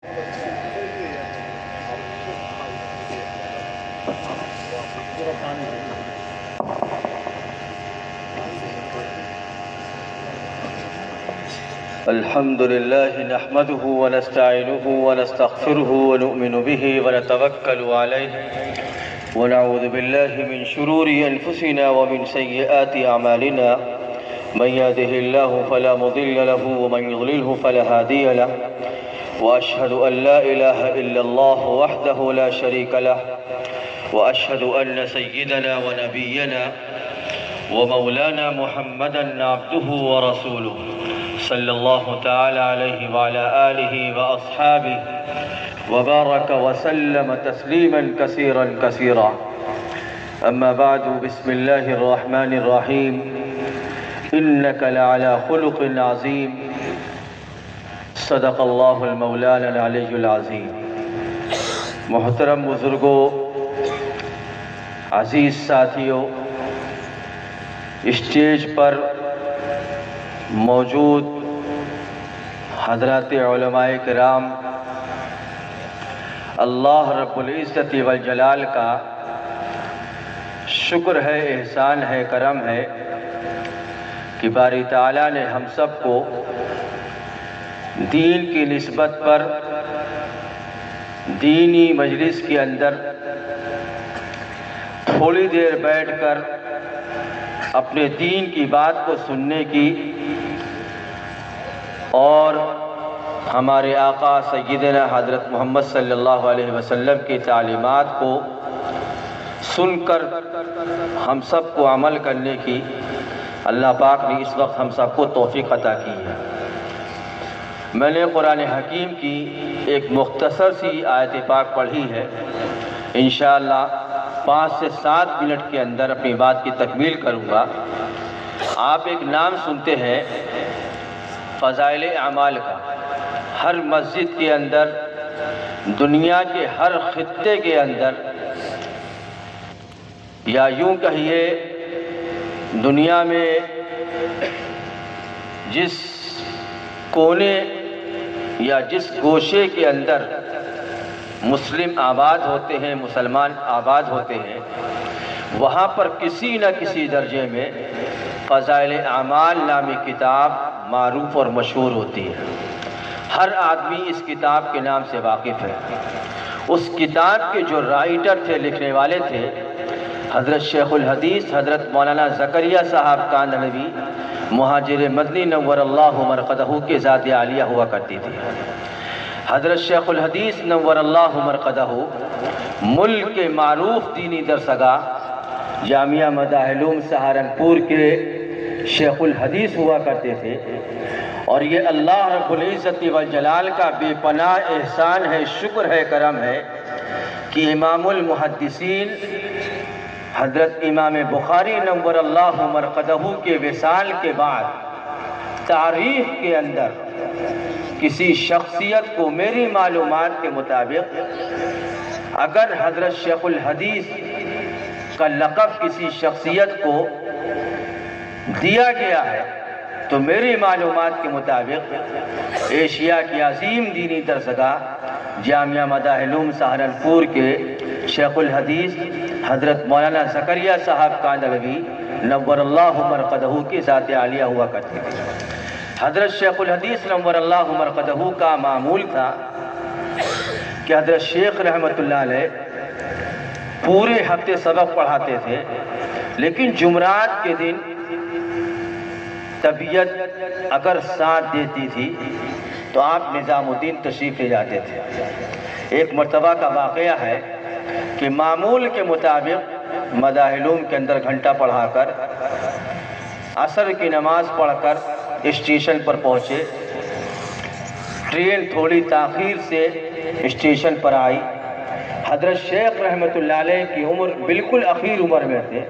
الحمد لله نحمده ونستعينه ونستغفره ونؤمن به ونتوكل عليه ونعوذ بالله من شرور أنفسنا ومن سيئات أعمالنا من يهده الله فلا مضل له ومن يضلله فلا هادي له وأشهد أن لا إله إلا الله وحده لا شريك له وأشهد أن سيدنا ونبينا ومولانا محمدا عبده ورسوله صلى الله تعالى عليه وعلى آله وأصحابه وبارك وسلم تسليما كثيرا كثيرا. أما بعد، بسم الله الرحمن الرحيم. إنك لعلى خلق عظيم. صدق اللہ المولانا العلی العظیم. محترم بزرگوں، عزیز ساتھیوں، اسٹیج پر موجود حضرات علماء کرام، اللہ رب العزت والجلال کا شکر ہے، احسان ہے، کرم ہے کہ باری تعالیٰ نے ہم سب کو دین کی نسبت پر دینی مجلس کے اندر تھوڑی دیر بیٹھ کر اپنے دین کی بات کو سننے کی اور ہمارے آقا سیدنا حضرت محمد صلی اللہ علیہ وسلم کی تعلیمات کو سن کر ہم سب کو عمل کرنے کی اللہ پاک نے اس وقت ہم سب کو توفیق عطا کی ہے. میں نے قرآن حکیم کی ایک مختصر سی آیت پاک پڑھی ہے. انشاءاللہ 5 سے 7 منٹ کے اندر اپنی بات کی تکمیل کروں گا. آپ ایک نام سنتے ہیں فضائل اعمال کا. ہر مسجد کے اندر، دنیا کے ہر خطے کے اندر، یا یوں کہیے دنیا میں جس کونے یا جس گوشے کے اندر مسلم آباد ہوتے ہیں، مسلمان آباد ہوتے ہیں، وہاں پر کسی نہ کسی درجے میں فضائل اعمال نامی کتاب معروف اور مشہور ہوتی ہے. ہر آدمی اس کتاب کے نام سے واقف ہے. اس کتاب کے جو رائٹر تھے، لکھنے والے تھے، حضرت شیخ الحدیث حضرت مولانا زکریا صاحب کاندھلوی مہاجر مدنی نور اللہ مرقدہ کے ذات عالیہ ہوا کرتی تھی. حضرت شیخ الحدیث نور اللہ مرقدہ ملک کے معروف دینی درسگاہ جامعہ مداحلوم سہارنپور کے شیخ الحدیث ہوا کرتے تھے. اور یہ اللہ رب العزت والجلال کا بے پناہ احسان ہے، شکر ہے، کرم ہے کہ امام المحدثین حضرت امام بخاری نور اللہ مرقدہ کے وصال کے بعد تاریخ کے اندر کسی شخصیت کو، میری معلومات کے مطابق، اگر حضرت شیخ الحدیث کا لقب کسی شخصیت کو دیا گیا ہے تو میری معلومات کے مطابق ایشیا کی عظیم دینی درسگاہ جامعہ مداحلوم سہارنپور کے شیخ الحدیث حضرت مولانا زکریا صاحب کاندھلوی نور اللہ مرقدہ کی ذات عالیہ ہوا کرتے تھے. حضرت شیخ الحدیث نور اللہ مرقدہ کا معمول تھا کہ حضرت شیخ رحمۃ اللہ علیہ پورے ہفتے سبق پڑھاتے تھے، لیکن جمعرات کے دن طبیعت اگر ساتھ دیتی تھی تو آپ نظام الدین تشریف لے جاتے تھے. ایک مرتبہ کا واقعہ ہے کہ معمول کے مطابق مداحلوم کے اندر گھنٹہ پڑھا کر عصر کی نماز پڑھ کر اسٹیشن پر پہنچے. ٹرین تھوڑی تاخیر سے اسٹیشن پر آئی. حضرت شیخ رحمۃ اللہ علیہ کی عمر بالکل اخیر عمر میں تھے.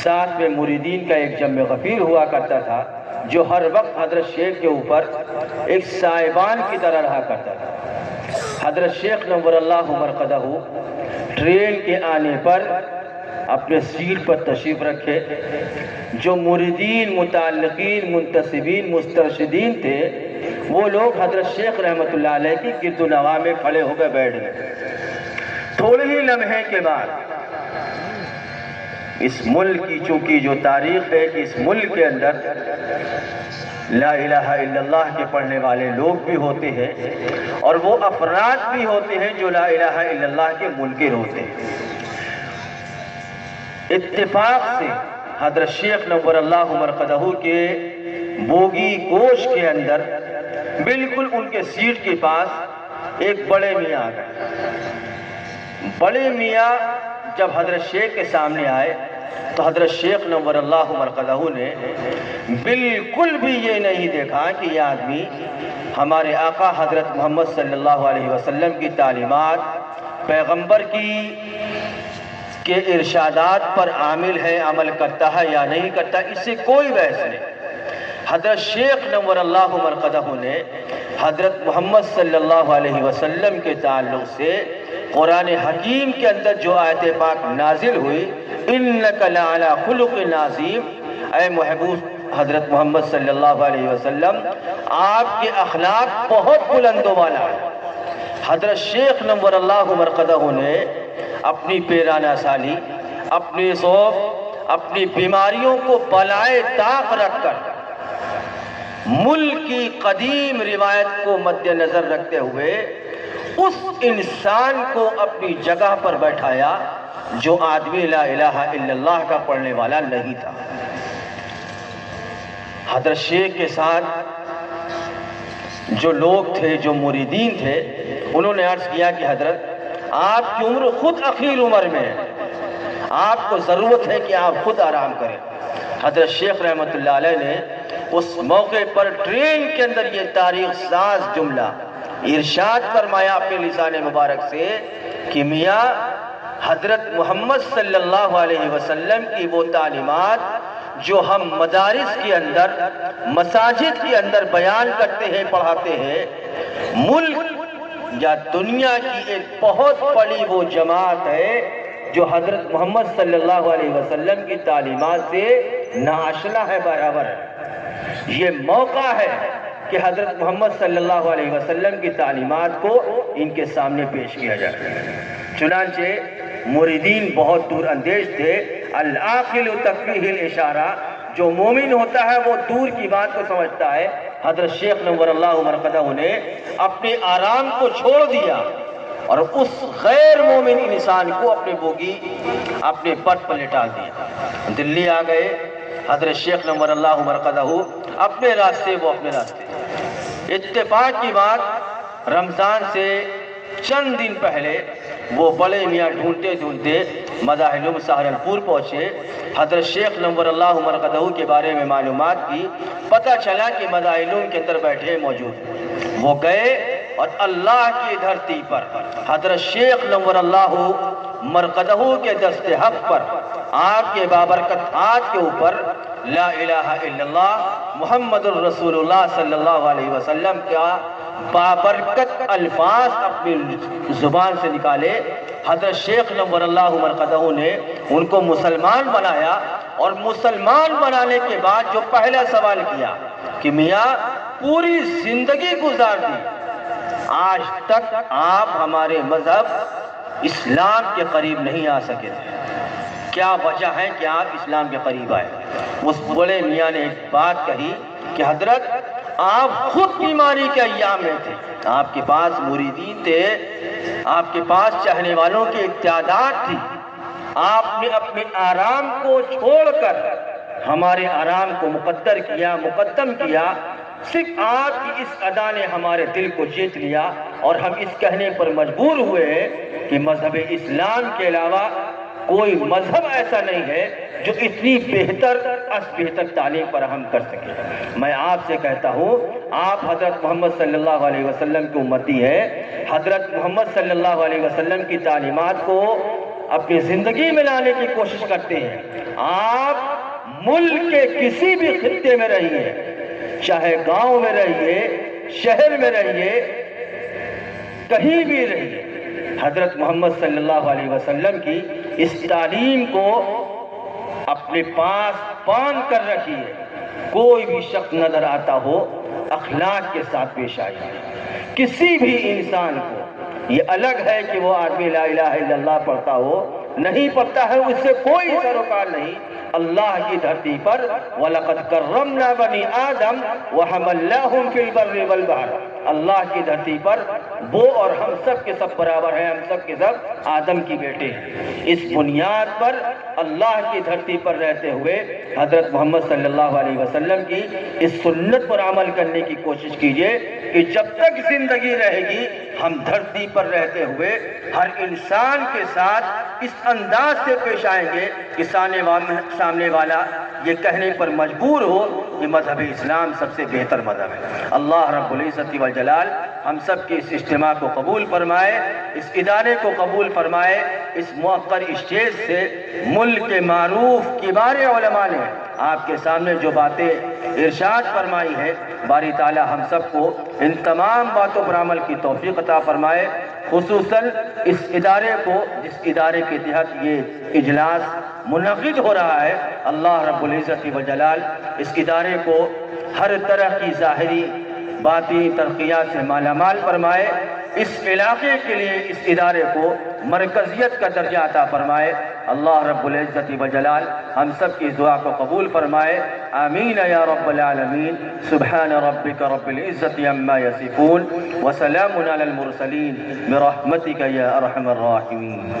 ساتھ میں مریدین کا ایک جمع غفیر ہوا کرتا تھا جو ہر وقت حضرت شیخ کے اوپر ایک سائبان کی طرح رہا کرتا تھا. حضرت شیخ نور اللہ مرقدہ ٹرین کے آنے پر اپنے سیٹ پر تشریف رکھے. جو مریدین، متعلقین، منتسبین، مسترشدین تھے وہ لوگ حضرت شیخ رحمۃ اللہ علیہ کی گرد و نواح میں کھڑے ہو کے بیٹھ گئے۔ تھوڑے ہی لمحے کے بعد اس ملک کی چونکہ جو تاریخ ہے کہ اس ملک کے اندر لا الہ الا اللہ کے پڑھنے والے لوگ بھی ہوتے ہیں اور وہ افراد بھی ہوتے ہیں جو لا الہ الا اللہ کے منکر ہوتے ہیں۔ اتفاق سے حضرت شیخ نور اللہ مرقدہ کے بوگی گوش کے اندر بالکل ان کے سیٹ کے پاس ایک بڑے میاں آ گئے۔ بڑے میاں جب حضرت شیخ کے سامنے آئے تو حضرت شیخ نور اللہ مرقدہ نے بالکل بھی یہ نہیں دیکھا کہ یہ آدمی ہمارے آقا حضرت محمد صلی اللہ علیہ وسلم کی تعلیمات، پیغمبر کے ارشادات پر عامل ہے، عمل کرتا ہے یا نہیں کرتا، اس سے کوئی بحث نہیں۔ حضرت شیخ نور اللہ مرقدہ نے حضرت محمد صلی اللہ علیہ وسلم کے تعلق سے قرآن حکیم کے اندر جو آیت پاک نازل ہوئی، اِنَّكَ لَعَلَىٰ خُلُقٍ عَظِيمٍ، اے محبوب حضرت محمد صلی اللہ علیہ وسلم آپ کے اخلاق بہت بلند و بالا ہے۔ حضرت شیخ نور اللہ مرقدہ نے اپنی پیرانہ سالی، اپنی ذوق، اپنی بیماریوں کو بالائے طاق رکھ کر ملک کی قدیم روایت کو مد نظر رکھتے ہوئے اس انسان کو اپنی جگہ پر بیٹھایا جو آدمی لا الہ الا اللہ کا پڑھنے والا نہیں تھا۔ حضرت شیخ کے ساتھ جو لوگ تھے، جو مریدین تھے، انہوں نے عرض کیا کہ حضرت آپ کی عمر خود اخیر عمر میں ہے، آپ کو ضرورت ہے کہ آپ خود آرام کریں۔ حضرت شیخ رحمۃ اللہ علیہ نے اس موقع پر ٹرین کے اندر یہ تاریخ ساز جملہ ارشاد فرمایا اپنے لسان مبارک سے کہ میاں حضرت محمد صلی اللہ علیہ وسلم کی وہ تعلیمات جو ہم مدارس کے اندر، مساجد کے اندر بیان کرتے ہیں، پڑھاتے ہیں، ملک یا دنیا کی ایک بہت بڑی وہ جماعت ہے جو حضرت محمد صلی اللہ علیہ وسلم کی تعلیمات سے ناآشنا ہے، برابر ہے۔ یہ موقع ہے کہ حضرت محمد صلی اللہ علیہ وسلم کی تعلیمات کو ان کے سامنے پیش کیا جائے۔ چنانچہ مریدین بہت دور اندیش تھے۔ العاقل تکفیہ الاشارہ، جو مومن ہوتا ہے وہ دور کی بات کو سمجھتا ہے۔ حضرت شیخ نور اللہ مرقدہ نے اپنے آرام کو چھوڑ دیا اور اس غیر مومن انسان کو اپنے بوگی، اپنے پٹ پر لٹا دیا۔ دلی آ گئے حضرت شیخ نور اللہ مرقدہ اپنے راستے، وہ اپنے راستے۔ اتفاق کی بات، رمضان سے چند دن پہلے وہ بڑے میاں ڈھونڈتے ڈھونڈتے مداحلوم سہارنپور پہنچے۔ حضرت شیخ نور اللہ مرقدہ کے بارے میں معلومات کی، پتہ چلا کہ مداحلوم کے اندر بیٹھے موجود۔ وہ گئے اور اللہ کی دھرتی پر حضرت شیخ نور اللہ مرقدہ کے دست حق پر، آپ کے بابرکت ہاتھ کے اوپر لا الہ الا اللہ محمد الرسول اللہ صلی اللہ علیہ وسلم کا بابرکت الفاظ اپنی زبان سے نکالے۔ حضرت شیخ نور اللہ مرقدہ نے ان کو مسلمان بنایا، اور مسلمان بنانے کے بعد جو پہلا سوال کیا کہ میاں پوری زندگی گزار دی، آج تک آپ ہمارے مذہب اسلام کے قریب نہیں آ سکے تھے، کیا وجہ ہے کہ آپ اسلام کے قریب آئے؟ اس بڑے میاں نے ایک بات کہی کہ حضرت آپ خود بیماری کے ایام میں تھے، آپ کے پاس مریدین تھے، آپ کے پاس چاہنے والوں کی ایک تعداد تھی، آپ نے اپنے آرام کو چھوڑ کر ہمارے آرام کو مقدم کیا۔ صرف آپ کی اس ادا نے ہمارے دل کو جیت لیا، اور ہم اس کہنے پر مجبور ہوئے کہ مذہب اسلام کے علاوہ کوئی مذہب ایسا نہیں ہے جو اتنی بہتر تعلیم فراہم کر سکے۔ میں آپ سے کہتا ہوں، آپ حضرت محمد صلی اللہ علیہ وسلم کی امتی ہے، حضرت محمد صلی اللہ علیہ وسلم کی تعلیمات کو اپنی زندگی میں لانے کی کوشش کرتے ہیں۔ آپ ملک کے کسی بھی خطے میں رہیے، چاہے گاؤں میں رہیے، شہر میں رہیے، کہیں بھی رہیے، حضرت محمد صلی اللہ علیہ وسلم کی اس تعلیم کو اپنے پاس باندھ کر رکھیے۔ کوئی بھی شخص نظر آتا ہو اخلاق کے ساتھ پیش آئی ہے۔ کسی بھی انسان کو یہ الگ ہے کہ وہ آدمی لا الہ الا اللہ پڑھتا ہو، نہیں پڑھتا ہے، اس سے کوئی سروکار نہیں۔ اللہ کی دھرتی پر وَلَقَدْ كَرَّمْنَا بَنِي آدَمَ وَحَمَلْنَاهُمْ فِي الْبَرِّ وَالْبَحْرِ، اللہ کی دھرتی پر وہ اور ہم سب کے سب برابر ہیں، ہم سب کے سب آدم کی بیٹے ہیں۔ اس بنیاد پر اللہ کی دھرتی پر رہتے ہوئے حضرت محمد صلی اللہ علیہ وسلم کی اس سنت پر عمل کرنے کی کوشش کیجئے کہ جب تک زندگی رہے گی ہم دھرتی پر رہتے ہوئے ہر انسان کے ساتھ اس انداز سے پیش آئیں گے کہ سامنے والا یہ کہنے پر مجبور ہو کہ مذہب اسلام سب سے بہتر مذہب ہے۔ اللہ رب العزت والجلال ہم سب کے اس اجتماع کو قبول فرمائے، اس ادارے کو قبول فرمائے۔ اس موقر اسٹیج سے ملک کے معروف کبار علماء نے آپ کے سامنے جو باتیں ارشاد فرمائی ہے، باری تعالی ہم سب کو ان تمام باتوں پر عمل کی توفیق عطا فرمائے۔ خصوصاً اس ادارے کو، جس ادارے کے تحت یہ اجلاس منعقد ہو رہا ہے، اللہ رب العزت والجلال اس ادارے کو ہر طرح کی ظاہری باطنی ترقیات سے مالا مال فرمائے۔ اس علاقے کے لیے اس ادارے کو مرکزیت کا درجہ عطا فرمائے۔ اللہ رب العزت والجلال ہم سب کی دعا کو قبول فرمائے۔ آمین یا رب العالمین۔ سبحان ربک رب العزت عما یصفون وسلام علی المرسلین برحمتک یا ارحم الراحمین۔